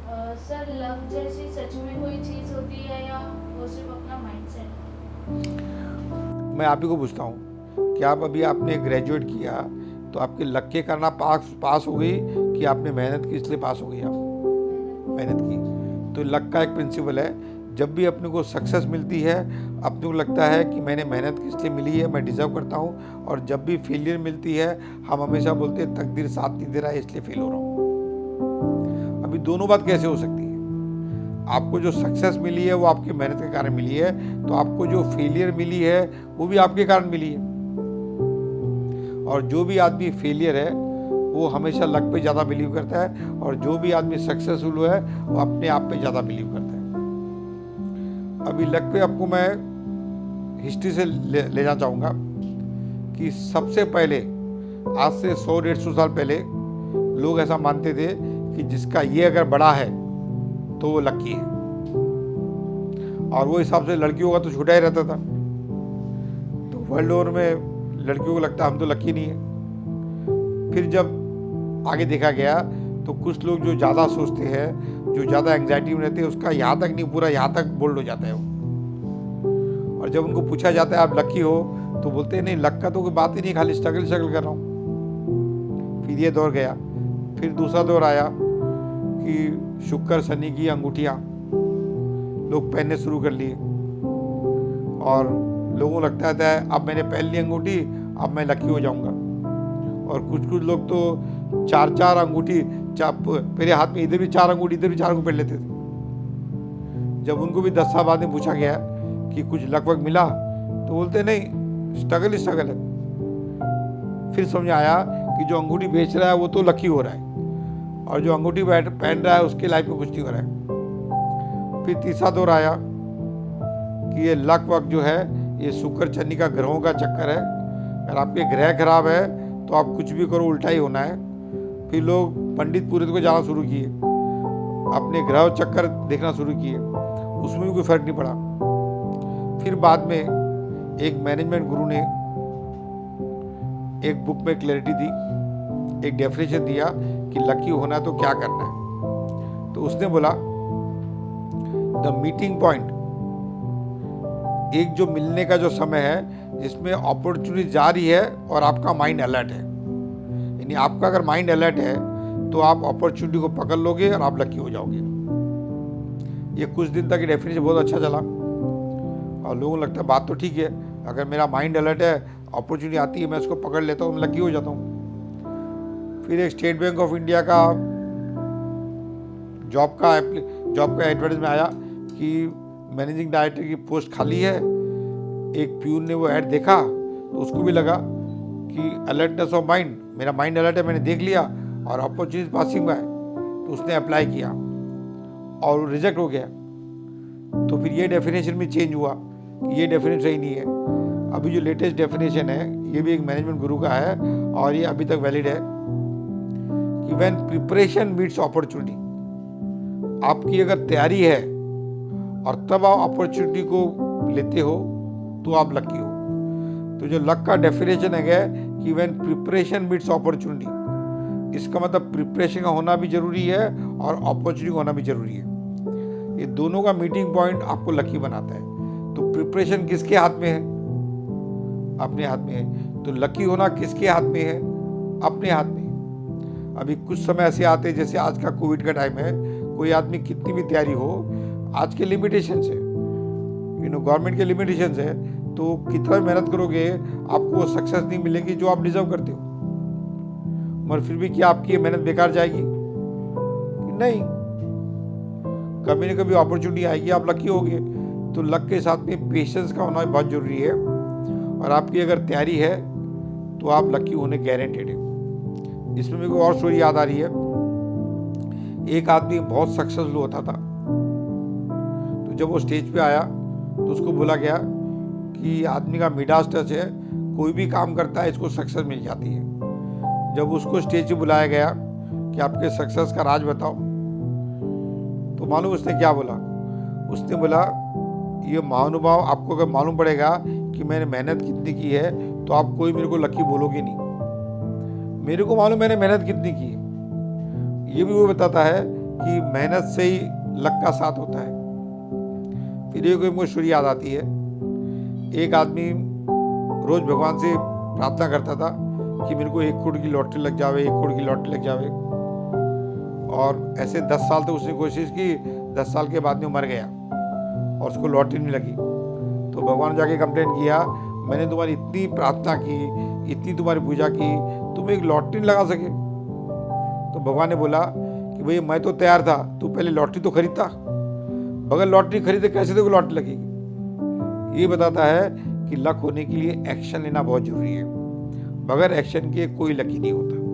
Sir love जैसी सच में कोई चीज़ होती है या वो सिर्फ अपना माइंडसेट है? मैं आप ही को पूछता हूँ कि आप अभी आपने ग्रेजुएट किया तो आपके लक के कारण आप पास हो गई कि आपने मेहनत की इसलिए पास हो गई? आप मेहनत की। तो लक का एक प्रिंसिपल है, जब भी अपने को सक्सेस मिलती है अपने को लगता है कि मैंने मेहनत किस लिए मिली है, मैं डिज़र्व करता हूँ। और जब भी फेलियर मिलती है हम हमेशा बोलते हैं तकदीर साथ नहीं दे रहा है इसलिए फेल हो रहा हूँ। अभी दोनों बात कैसे हो सकती है? आपको जो सक्सेस मिली है वो आपकी मेहनत के कारण मिली है, तो आपको जो फेलियर मिली है वो भी आपके कारण मिली है। और जो भी आदमी फेलियर है वो हमेशा लक पे ज़्यादा बिलीव करता है, और जो भी आदमी सक्सेसफुल हुआ है वो अपने आप पे ज़्यादा बिलीव करता है। अभी लक पे आपको मैं हिस्ट्री से ले जाना चाहूँगा कि सबसे पहले आज से 100-150 साल पहले लोग ऐसा मानते थे कि जिसका ये अगर बड़ा है तो वो लकी है, और वो हिसाब से लड़कियों का तो छूटा ही रहता था। तो वर्ल्ड ओवर में लड़कियों को लगता हम तो लकी नहीं है। फिर जब आगे देखा गया तो कुछ लोग जो ज़्यादा सोचते हैं, जो ज़्यादा एंग्जाइटी में रहते हैं, उसका यहाँ तक नहीं पूरा यहाँ तक बोल्ड हो जाता है वो। और जब उनको पूछा जाता है आप लकी हो तो बोलते हैं नहीं, लक का तो कोई बात ही नहीं, खाली स्ट्रगल कर रहा हूँ। फिर ये दौर गया, फिर दूसरा दौर आया कि शुक्र शनि की अंगूठियाँ लोग पहनने शुरू कर लिए, और लोगों को लगता है अब मैंने पहन ली अंगूठी अब मैं लकी हो जाऊंगा। और कुछ लोग तो 4 अंगूठी, मेरे हाथ में इधर भी 4 अंगूठी इधर भी 4 अंगूठी पहन लेते थे। जब उनको भी 10 साल बाद में पूछा गया कि कुछ लक वक मिला तो बोलते नहीं, स्ट्रगल है। फिर समझ आया कि जो अंगूठी बेच रहा है वो तो लकी हो रहा है, और जो अंगूठी पहन रहा है उसके लाइफ में कुछ नहीं हो रहा है। फिर तीसरा दौर आया कि ये लक वक जो है ये शुक्र शनि का ग्रहों का चक्कर है, अगर आपके ग्रह खराब है तो आप कुछ भी करो उल्टा ही होना है। फिर लोग पंडित पुरोहित को जाना शुरू किए, अपने ग्रह चक्कर देखना शुरू किए, उसमें भी कोई फर्क नहीं पड़ा। फिर बाद में एक मैनेजमेंट गुरु ने एक बुक में क्लैरिटी दी, एक डेफिनेशन दिया कि लकी होना है तो क्या करना है। तो उसने बोला द मीटिंग पॉइंट, एक जो मिलने का जो समय है जिसमें अपॉर्चुनिटी जा रही है और आपका माइंड अलर्ट है, यानी आपका अगर माइंड अलर्ट है तो आप अपॉर्चुनिटी को पकड़ लोगे और आप लकी हो जाओगे। ये कुछ दिन तक डेफिनेशन बहुत अच्छा चला और लोगों को लगता है बात तो ठीक है, अगर मेरा माइंड अलर्ट है अपॉर्चुनिटी आती है मैं उसको पकड़ लेता हूँ, लकी हो जाता हूँ। फिर एक स्टेट बैंक ऑफ इंडिया का जॉब का एडवर्टाइजमेंट आया कि मैनेजिंग डायरेक्टर की पोस्ट खाली है। एक प्यून ने वो ऐड देखा तो उसको भी लगा कि अलर्टनेस ऑफ माइंड, मेरा माइंड अलर्ट है, मैंने देख लिया और अपॉर्चुनिटी पासिंग बाय, तो उसने अप्लाई किया और रिजेक्ट हो गया। तो फिर ये डेफिनेशन भी चेंज हुआ कि ये डेफिनेशन सही नहीं है। अभी जो लेटेस्ट डेफिनेशन है ये भी एक मैनेजमेंट गुरु का है और ये अभी तक वैलिड है कि व्हेन प्रिपरेशन मीट्स अपॉर्चुनिटी, आपकी अगर तैयारी है और तब आप अपॉर्चुनिटी को लेते हो तो आप लकी हो। तो जो लक का डेफिनेशन है कि व्हेन प्रिपरेशन मीट्स अपॉर्चुनिटी, इसका मतलब प्रिपरेशन का होना भी जरूरी है और अपॉर्चुनिटी का होना भी जरूरी है। ये दोनों का मीटिंग पॉइंट आपको लकी बनाता है। तो प्रिपरेशन किसके हाथ में है? अपने हाथ में है। तो लकी होना किसके हाथ में है? अपने हाथ में है। अभी कुछ समय ऐसे आते हैं जैसे आज का कोविड का टाइम है, कोई आदमी कितनी भी तैयारी हो, आज के लिमिटेशन है, गवर्नमेंट के लिमिटेशन है, तो कितना मेहनत करोगे आपको सक्सेस नहीं मिलेगी जो आप डिजर्व करते हो। मगर फिर भी क्या आपकी मेहनत बेकार जाएगी? नहीं, कभी ना कभी अपॉर्चुनिटी आएगी, आप लकी होगे। तो लक के साथ में पेशेंस का होना बहुत जरूरी है, और आपकी अगर तैयारी है तो आप लकी होने गारंटेड है। इसमें मेरे को और स्टोरी याद आ रही है। एक आदमी बहुत सक्सेसफुल होता था, तो जब वो स्टेज पे आया तो उसको बोला गया कि आदमी का मिडास टच है, कोई भी काम करता है इसको सक्सेस मिल जाती है। जब उसको स्टेज पे बुलाया गया कि आपके सक्सेस का राज बताओ, तो मालूम उसने क्या बोला? उसने बोला ये महानुभाव, आपको अगर मालूम पड़ेगा कि मैंने मेहनत कितनी की है तो आप कोई मेरे को लकी बोलोगे नहीं। मेरे को मालूम मैंने मेहनत कितनी की है। ये भी वो बताता है कि मेहनत से ही लक का साथ होता है। फिर एक मुझे स्टोरी याद आती है। एक आदमी रोज भगवान से प्रार्थना करता था कि मेरे को 1 करोड़ की लॉटरी लग जावे, 1 करोड़ की लॉटरी लग जावे। और ऐसे 10 साल तक उसने कोशिश की। 10 साल के बाद में वो मर गया और उसको लॉटरी नहीं लगी। तो भगवान ने जाके कंप्लेन किया, मैंने तुम्हारी इतनी प्रार्थना की, इतनी तुम्हारी पूजा की, तुम एक लॉटरी नहीं लगा सके। तो भगवान ने बोला कि भाई मैं तो तैयार था, तू पहले लॉटरी तो खरीदता, बगैर लॉटरी खरीदे कैसे देखो लॉटरी लगेगी। ये बताता है कि लक होने के लिए एक्शन लेना बहुत जरूरी है। बगैर एक्शन के कोई लकी नहीं होता।